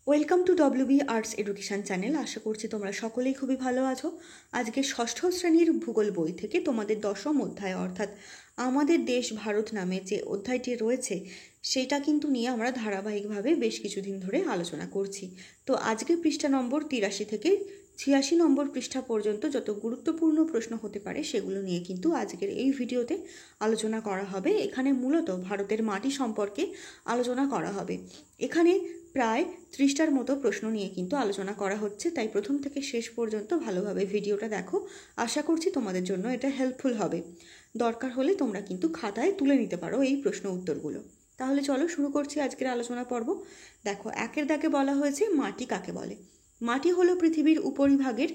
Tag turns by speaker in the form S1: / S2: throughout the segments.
S1: Welcome to WB arts education channel. আশা করছি তোমরা সকলেই খুবই ভালো আছো। আজকে ষষ্ঠ শ্রেণীর ভূগোল বই থেকে তোমাদের দশম অধ্যায় অর্থাৎ আমাদের দেশ ভারত নামে যে অধ্যায়টি রয়েছে সেটা কিন্তু নিয়ে আমরা ধারাবাহিকভাবে বেশ কিছুদিন ধরে আলোচনা করছি। তো আজকে পৃষ্ঠা নম্বর 83 থেকে 86 নম্বর পৃষ্ঠা পর্যন্ত যত গুরুত্বপূর্ণ প্রশ্ন হতে পারে সেগুলো নিয়ে কিন্তু আজকের এই ভিডিওতে আলোচনা করা হবে। এখানে মূলত ভারতের মাটি সম্পর্কে আলোচনা করা হবে। এখানে প্রায় 30টার মতো প্রশ্ন নিয়ে কিন্তু আলোচনা করা হচ্ছে, তাই প্রথম থেকে শেষ পর্যন্ত ভালোভাবে ভিডিওটা দেখো। আশা করছি তোমাদের জন্য এটা হেল্পফুল হবে। দরকার হলে তোমরা কিন্তু খাতায় তুলে নিতে পারো এই প্রশ্ন উত্তরগুলো। তাহলে চলো শুরু করছি আজকের আলোচনা পর্ব। দেখো, একের দাগে বলা হয়েছে মাটি কাকে বলে। মাটি হলো পৃথিবীর উপরিভাগের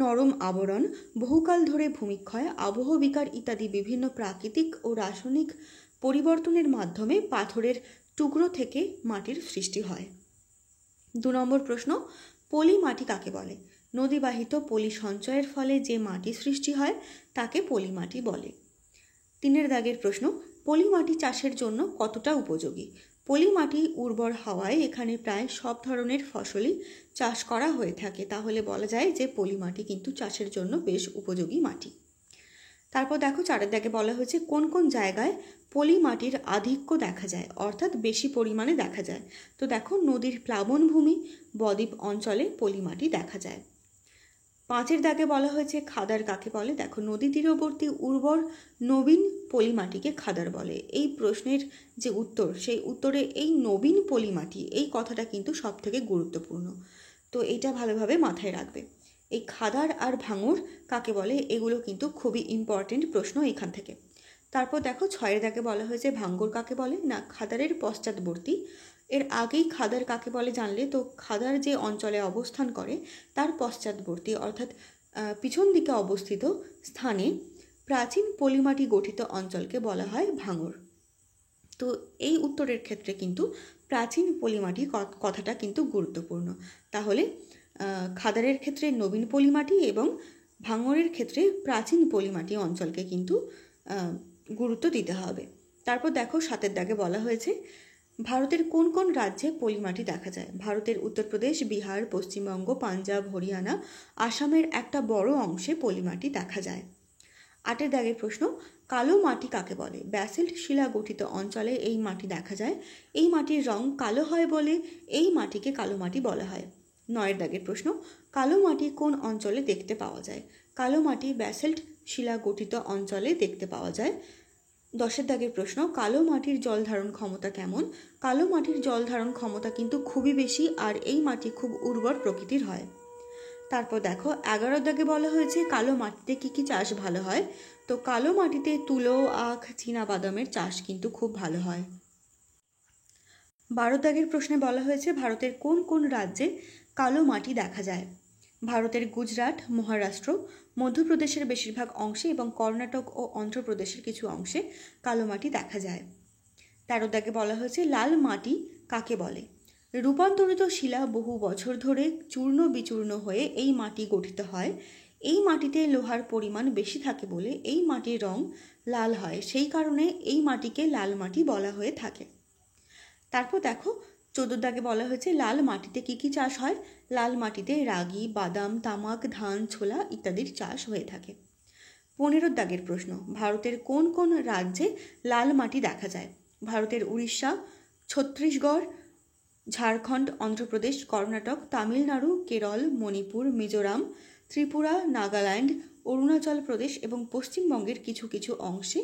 S1: নরম আবরণ। বহুকাল ধরে ভূমিক্ষয়, আবহবিকার ইত্যাদি বিভিন্ন প্রাকৃতিক ও রাসায়নিক পরিবর্তনের মাধ্যমে পাথরের টুকরো থেকে মাটির সৃষ্টি হয়। 2 নম্বর প্রশ্ন, পলি মাটি কাকে বলে। নদীবাহিত পলি সঞ্চয়ের ফলে যে মাটি সৃষ্টি হয় তাকে পলি মাটি বলে। 3 দাগের প্রশ্ন, পলি মাটি চাষের জন্য কতটা উপযোগী। পলি মাটি উর্বর হওয়ায় এখানে প্রায় সব ধরনের ফসলই চাষ করা হয়ে থাকে, তাহলে বলা যায় যে পলি মাটি কিন্তু চাষের জন্য বেশ উপযোগী মাটি। তারপর দেখো 4 দাগে বলা হয়েছে কোন কোন জায়গায় পলি মাটির আধিক্য দেখা যায় অর্থাৎ বেশি পরিমাণে দেখা যায়। তো দেখো, নদীর প্লাবনভূমি, বদ্বীপ অঞ্চলে পলি মাটি দেখা যায়। 5 দাগে বলা হয়েছে খাদার কাকে বলে। দেখো, নদী তীরবর্তী উর্বর নবীন পলি মাটিকে খাদার বলে। এই প্রশ্নের যে উত্তর, সেই উত্তরে এই নবীন পলি মাটি এই কথাটা কিন্তু সব থেকে গুরুত্বপূর্ণ, তো এইটা ভালোভাবে মাথায় রাখবে। এই খাদার আর ভাঙর কাকে বলে, এগুলো কিন্তু খুবই ইম্পর্টেন্ট প্রশ্ন এখান থেকে। তারপর দেখো 6 দাগে বলা হয়েছে ভাঙ্গর কাকে বলে না খাদারের পশ্চাৎবর্তী। এর আগেই খাদার কাকে বলে জানলে, তো খাদার যে অঞ্চলে অবস্থান করে তার পশ্চাৎবর্তী অর্থাৎ পিছন দিকে অবস্থিত স্থানে প্রাচীন পলিমাটি গঠিত অঞ্চলকে বলা হয় ভাঙর। তো এই উত্তরের ক্ষেত্রে কিন্তু প্রাচীন পলিমাটি কথাটা কিন্তু গুরুত্বপূর্ণ। তাহলে খাদারের ক্ষেত্রে নবীন পলিমাটি এবং ভাঙরের ক্ষেত্রে প্রাচীন পলিমাটি অঞ্চলকে কিন্তু গুরুত্ব দিতে হবে। তারপর দেখো 7 দাগে বলা হয়েছে ভারতের কোন কোন রাজ্যে পলিমাটি দেখা যায়। ভারতের উত্তরপ্রদেশ, বিহার, পশ্চিমবঙ্গ, পাঞ্জাব, হরিয়ানা, আসামের একটা বড় অংশে পলিমাটি দেখা যায়। 8 দাগের প্রশ্ন, কালো মাটি কাকে বলে। ব্যাসল্ট শিলা গঠিত অঞ্চলে এই মাটি দেখা যায়। এই মাটির রং কালো হয় বলে এই মাটিকে কালো মাটি বলা হয়। 9 দাগের প্রশ্ন, কালো মাটি কোন অঞ্চলে দেখতে পাওয়া যায়। কালো মাটি ব্যাসল্ট শিলা গঠিত অঞ্চলে দেখতে পাওয়া যায়। 10 দাগের প্রশ্ন, কালো মাটির জল ধারণ ক্ষমতা কেমন। কালো মাটির জল ধারণ ক্ষমতা কিন্তু খুবই বেশি, আর এই মাটি খুব উর্বর প্রকৃতির হয়। তারপর দেখো 11 দাগে বলা হয়েছে কালো মাটিতে কি কি চাষ ভালো হয়। তো কালো মাটিতে তুলো, আখ, চীনা বাদামের চাষ কিন্তু খুব ভালো হয়। 12 দাগের প্রশ্নে বলা হয়েছে ভারতের কোন কোন রাজ্যে কালো মাটি দেখা যায়। ভারতের গুজরাট, মহারাষ্ট্র, মধ্যপ্রদেশের বেশিরভাগ অংশে এবং কর্ণাটক ও অন্ধ্রপ্রদেশের কিছু অংশে কালো মাটি দেখা যায়। 13 দাগে বলা হয়েছে লাল মাটি কাকে বলে। রূপান্তরিত শিলা বহু বছর ধরে চূর্ণ বিচূর্ণ হয়ে এই মাটি গঠিত হয়। এই মাটিতে লোহার পরিমাণ বেশি থাকে বলে এই মাটির রং লাল হয়, সেই কারণে এই মাটিকে লাল মাটি বলা হয়ে থাকে। তারপর দেখো 14 দাগে বলা হয়েছে লাল মাটিতে কি কি চাষ হয়। লাল মাটিতে রাগি, বাদাম, তামাক, ধান, ছোলা ইত্যাদির চাষ হয়ে থাকে। 15 দাগের প্রশ্ন, ভারতের কোন কোন রাজ্যে লাল মাটি দেখা যায়। ভারতের উড়িষ্যা, ছত্তিশগড়, ঝাড়খণ্ড, অন্ধ্রপ্রদেশ, কর্ণাটক, তামিলনাড়ু, কেরল, মণিপুর, মিজোরাম, ত্রিপুরা, নাগাল্যান্ড, অরুণাচল প্রদেশ এবং পশ্চিমবঙ্গের কিছু কিছু অংশে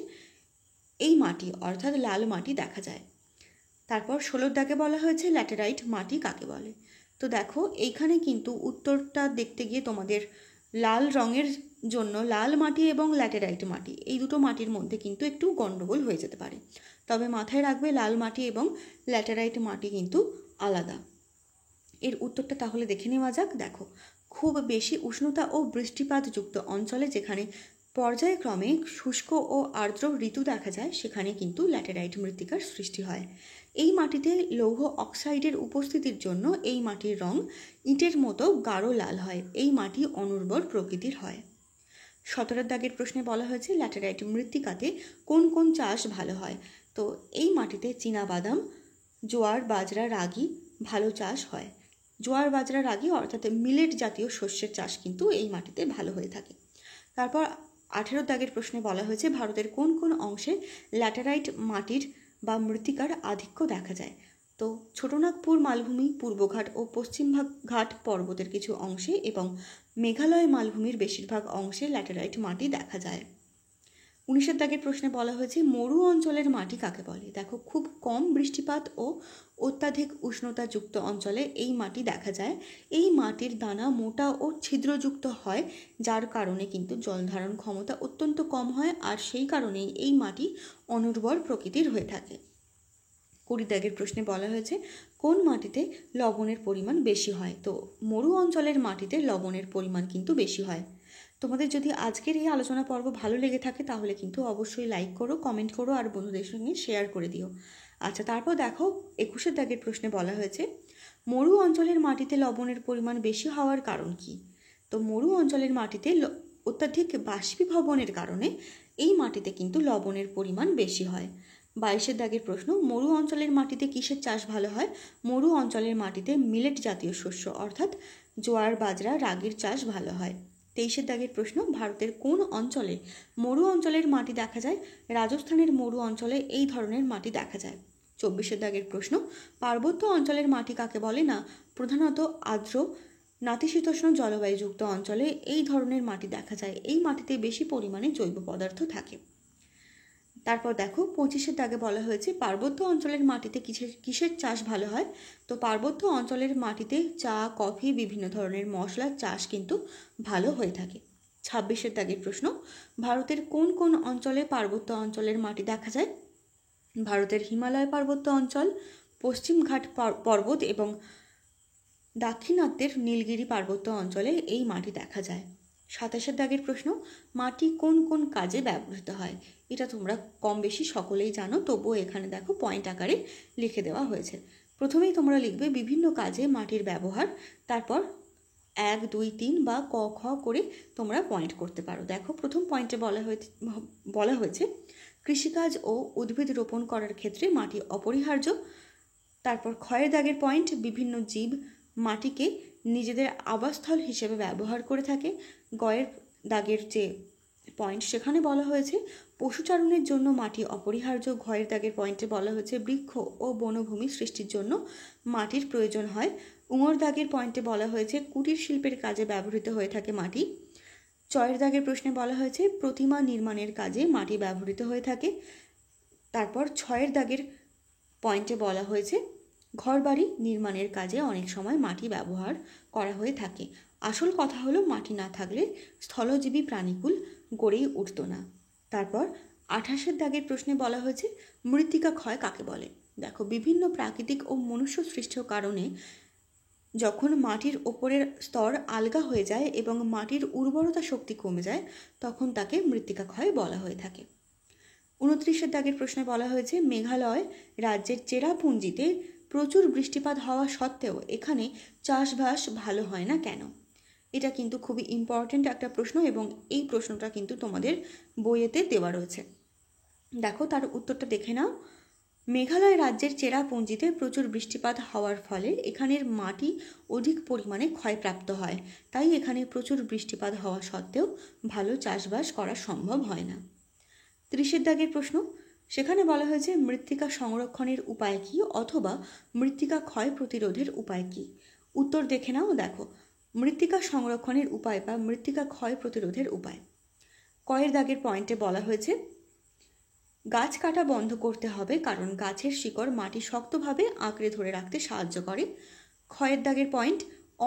S1: এই মাটি অর্থাৎ লাল মাটি দেখা যায়। তারপর 16 দাগে বলা হয়েছে ল্যাটেরাইট মাটি কাকে বলে। তো দেখো, এইখানে কিন্তু উত্তরটা দেখতে গিয়ে তোমাদের লাল রঙের জন্য লাল মাটি এবং ল্যাটেরাইট মাটি এই দুটো মাটির মধ্যে কিন্তু একটু গন্ডগোল হয়ে যেতে পারে, তবে মাথায় রাখবে লাল মাটি এবং ল্যাটেরাইট মাটি কিন্তু আলাদা। এর উত্তরটা তাহলে দেখে নেওয়া যাক। দেখো, খুব বেশি উষ্ণতা ও বৃষ্টিপাতযুক্ত অঞ্চলে যেখানে পর্যায়ক্রমে শুষ্ক ও আর্দ্র ঋতু দেখা যায় সেখানে কিন্তু ল্যাটেরাইট মৃত্তিকার সৃষ্টি হয়। এই মাটিতে লৌহ অক্সাইডের উপস্থিতির জন্য এই মাটির রং ইটের মতো গাঢ় লাল হয়। এই মাটি অনুর্বর প্রকৃতির হয়। 17 দাগের প্রশ্নে বলা হয়েছে ল্যাটেরাইট মৃত্তিকাতে কোন কোন চাষ ভালো হয়। তো এই মাটিতে চীনা বাদাম, জোয়ার, বাজরা, রাগি ভালো চাষ হয়। জোয়ার বাজরা রাগি অর্থাৎ মিলেট জাতীয় শস্যের চাষ কিন্তু এই মাটিতে ভালো হয়ে থাকে। তারপর 18 দাগের প্রশ্নে বলা হয়েছে ভারতের কোন কোন অংশে ল্যাটেরাইট মাটির বা মৃত্তিকার আধিক্য দেখা যায়। তো ছোটনাগপুর মালভূমি, পূর্বঘাট ও পশ্চিম ঘাট পর্বতের কিছু অংশে এবং মেঘালয় মালভূমির বেশিরভাগ অংশে ল্যাটেরাইট মাটি দেখা যায়। 19 দাগের প্রশ্নে বলা হয়েছে মরু অঞ্চলের মাটি কাকে বলে। দেখো, খুব কম বৃষ্টিপাত ও অত্যাধিক উষ্ণতাযুক্ত অঞ্চলে এই মাটি দেখা যায়। এই মাটির দানা মোটা ও ছিদ্রযুক্ত হয়, যার কারণে কিন্তু জল ধারণ ক্ষমতা অত্যন্ত কম হয়, আর সেই কারণেই এই মাটি অনুর্বর প্রকৃতির হয়ে থাকে। 20 দাগের প্রশ্নে বলা হয়েছে কোন মাটিতে লবণের পরিমাণ বেশি হয়। তো মরু অঞ্চলের মাটিতে লবণের পরিমাণ কিন্তু বেশি হয়। তোমাদের যদি আজকের এই আলোচনা পর্ব ভালো লেগে থাকে তাহলে কিন্তু অবশ্যই লাইক করো, কমেন্ট করো আর বন্ধুদের সঙ্গে শেয়ার করে দিও। আচ্ছা, তারপর দেখো 21 দাগের প্রশ্নে বলা হয়েছে মরু অঞ্চলের মাটিতে লবণের পরিমাণ বেশি হওয়ার কারণ কি। তো মরু অঞ্চলের মাটিতে অত্যাধিক বাষ্পীভবনের কারণে এই মাটিতে কিন্তু লবণের পরিমাণ বেশি হয়। 22 দাগের প্রশ্ন মরু অঞ্চলের মাটিতে কিসের চাষ ভালো হয়। মরু অঞ্চলের মাটিতে মিলেট জাতীয় শস্য অর্থাৎ জোয়ার বাজরা রাগির চাষ ভালো হয়। 23 দাগের প্রশ্ন ভারতের কোন অঞ্চলে মরু অঞ্চলের মাটি দেখা যায়। রাজস্থানের মরু অঞ্চলে এই ধরনের মাটি দেখা যায়। 24 দাগের প্রশ্ন পার্বত্য অঞ্চলের মাটি কাকে বলে না। প্রধানত আর্দ্র নাতিশীতোষ্ণ জলবায়ুযুক্ত অঞ্চলে এই ধরনের মাটি দেখা যায়। এই মাটিতে বেশি পরিমাণে জৈব পদার্থ থাকে। তারপর দেখো 25 দাগে বলা হয়েছে পার্বত্য অঞ্চলের মাটিতে কিসের চাষ ভালো হয়। তো পার্বত্য অঞ্চলের মাটিতে চা, কফি, বিভিন্ন ধরনের মশলার চাষ কিন্তু ভালো হয়ে থাকে। 26 দাগের প্রশ্ন ভারতের কোন কোন অঞ্চলে পার্বত্য অঞ্চলের মাটি দেখা যায়। ভারতের হিমালয় পার্বত্য অঞ্চল, পশ্চিম ঘাট পর্বত এবং দাক্ষিণাত্যের নীলগিরি পার্বত্য অঞ্চলে এই মাটি দেখা যায়। 27 দাগের প্রশ্ন মাটি কোন কোন কাজে ব্যবহৃত হয়। এটা তোমরা কম বেশি সকলেই জানো, তবুও এখানে দেখো পয়েন্ট আকারে লিখে দেওয়া হয়েছে। প্রথমেই তোমরা লিখবে বিভিন্ন কাজে মাটির ব্যবহার, তারপর 1, 2, 3 বা ক খ করে তোমরা পয়েন্ট করতে পারো। দেখো প্রথম পয়েন্টে বলা হয়েছে কৃষিকাজ ও উদ্ভিদ রোপণ করার ক্ষেত্রে মাটি অপরিহার্য। তারপর ক্ষয়ের দাগের পয়েন্ট বিভিন্ন জীব মাটিকে নিজেদের আবাসস্থল হিসেবে ব্যবহার করে থাকে। গয়ের দাগের যে পয়েন্ট সেখানে বলা হয়েছে পশুচারণের জন্য মাটি অপরিহার্য। ঘয়ের দাগের পয়েন্টে বলা হয়েছে বৃক্ষ ও বনভূমি সৃষ্টির জন্য মাটির প্রয়োজন হয়। উঙর দাগের পয়েন্টে বলা হয়েছে কুটির শিল্পের কাজে ব্যবহৃত হয়ে থাকে মাটি। চয়ের দাগের প্রশ্নে বলা হয়েছে প্রতিমা নির্মাণের কাজে মাটি ব্যবহৃত হয়ে থাকে। তারপর 6 দাগের পয়েন্টে বলা হয়েছে ঘরবাড়ি নির্মাণের কাজে অনেক সময় মাটি ব্যবহার করা হয়ে থাকে। আসল কথা হলো মাটি না থাকলে স্থলজীবী প্রাণীকুল গড়েই উঠত না। তারপর 28 দাগের প্রশ্নে বলা হয়েছে মৃত্তিকা ক্ষয় কাকে বলে। দেখো বিভিন্ন প্রাকৃতিক ও মনুষ্য সৃষ্ট কারণে যখন মাটির ওপরের স্তর আলগা হয়ে যায় এবং মাটির উর্বরতা শক্তি কমে যায় তখন তাকে মৃত্তিকা ক্ষয় বলা হয়ে থাকে। 29 দাগের প্রশ্নে বলা হয়েছে মেঘালয় রাজ্যের চেরাপুঞ্জিতে প্রচুর বৃষ্টিপাত হওয়া সত্ত্বেও এখানে চাষবাস ভালো হয় না কেন। এটা কিন্তু খুবই ইম্পর্টেন্ট একটা প্রশ্ন এবং এই প্রশ্নটা কিন্তু তোমাদের বইয়েতে দেওয়া রয়েছে। দেখো তার উত্তরটা দেখে নাও। মেঘালয় রাজ্যের চেরাপুঞ্জিতে প্রচুর বৃষ্টিপাত হওয়ার ফলে এখানের মাটি অধিক পরিমাণে ক্ষয়প্রাপ্ত হয়, তাই এখানে প্রচুর বৃষ্টিপাত হওয়া সত্ত্বেও ভালো চাষবাস করা সম্ভব হয় না। 30 দাগের প্রশ্ন সেখানে বলা হয়েছে মৃত্তিকা সংরক্ষণের উপায় কী অথবা মৃত্তিকা ক্ষয় প্রতিরোধের উপায় কী। উত্তর দেখে নাও। দেখো মৃত্তিকা সংরক্ষণের উপায় বা মৃত্তিকা ক্ষয় প্রতিরোধের উপায়। কয়ের দাগের পয়েন্টে বলা হয়েছে গাছ কাটা বন্ধ করতে হবে কারণ গাছের শিকড় মাটি শক্তভাবে আঁকড়ে ধরে রাখতে সাহায্য করে। ক্ষয়ের দাগের পয়েন্ট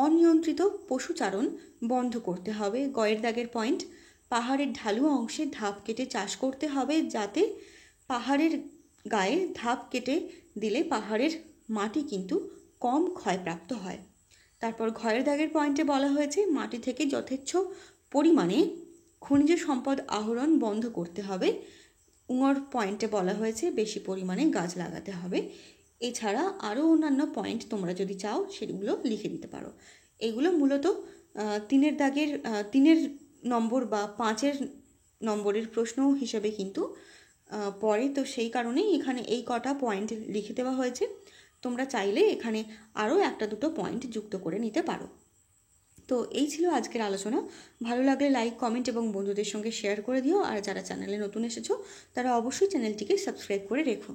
S1: অনিয়ন্ত্রিত পশুচারণ বন্ধ করতে হবে। গয়ের দাগের পয়েন্ট পাহাড়ের ঢালু অংশে ধাপ কেটে চাষ করতে হবে যাতে পাহাড়ের গায়ে ধাপ কেটে দিলে পাহাড়ের মাটি কিন্তু কম ক্ষয়প্রাপ্ত হয়। তারপর ঘয়ের দাগের পয়েন্টে বলা হয়েছে মাটি থেকে যথেচ্ছ পরিমাণে খনিজ সম্পদ আহরণ বন্ধ করতে হবে। উঙর পয়েন্টে বলা হয়েছে বেশি পরিমাণে গাছ লাগাতে হবে। এছাড়া আরও অন্যান্য পয়েন্ট তোমরা যদি চাও সেগুলো লিখে দিতে পারো। এগুলো মূলত 3 নম্বর বা 5 নম্বরের প্রশ্ন হিসেবে কিন্তু পড়ে, তো সেই কারণেই এখানে এই কটা পয়েন্ট লিখে দেওয়া হয়েছে। তোমরা চাইলে এখানে আরও একটা দুটো পয়েন্ট যুক্ত করে নিতে পারো। তো এই ছিল আজকের আলোচনা। ভালো লাগলে লাইক, কমেন্ট এবং বন্ধুদের সঙ্গে শেয়ার করে দিও। আর যারা চ্যানেলে নতুন এসেছো তারা অবশ্যই চ্যানেলটিকে সাবস্ক্রাইব করে রেখো।